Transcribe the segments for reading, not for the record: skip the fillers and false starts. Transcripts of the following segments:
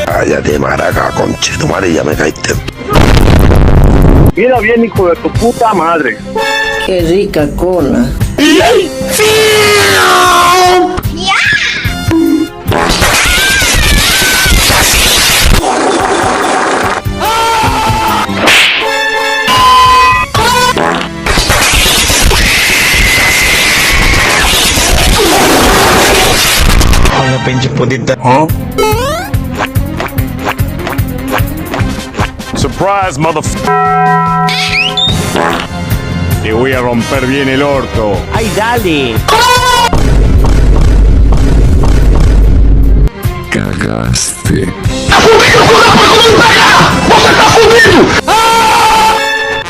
Cállate, maraca, conche, tu madre, ya me caíste. Mira bien, hijo de tu puta madre. Qué rica cola. Hola, pinche putita. Surprise, motherfucker. Te voy a romper bien el orto. ¡Ay, dale! Cagaste.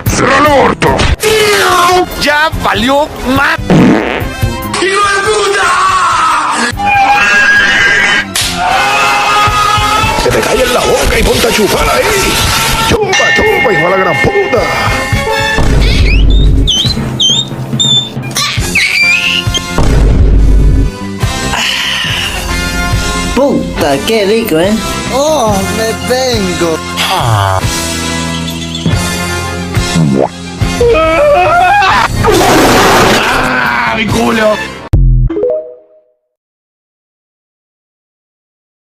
¡Cierra el orto! ¡Ya valió más! ¡Que te calle en la boca y ponte a chupar ahí! ¡Chupa, chupa, hijo de la gran puta! Puta, qué rico, ¿eh? ¡Oh, me vengo! ¡Ah, mi culo!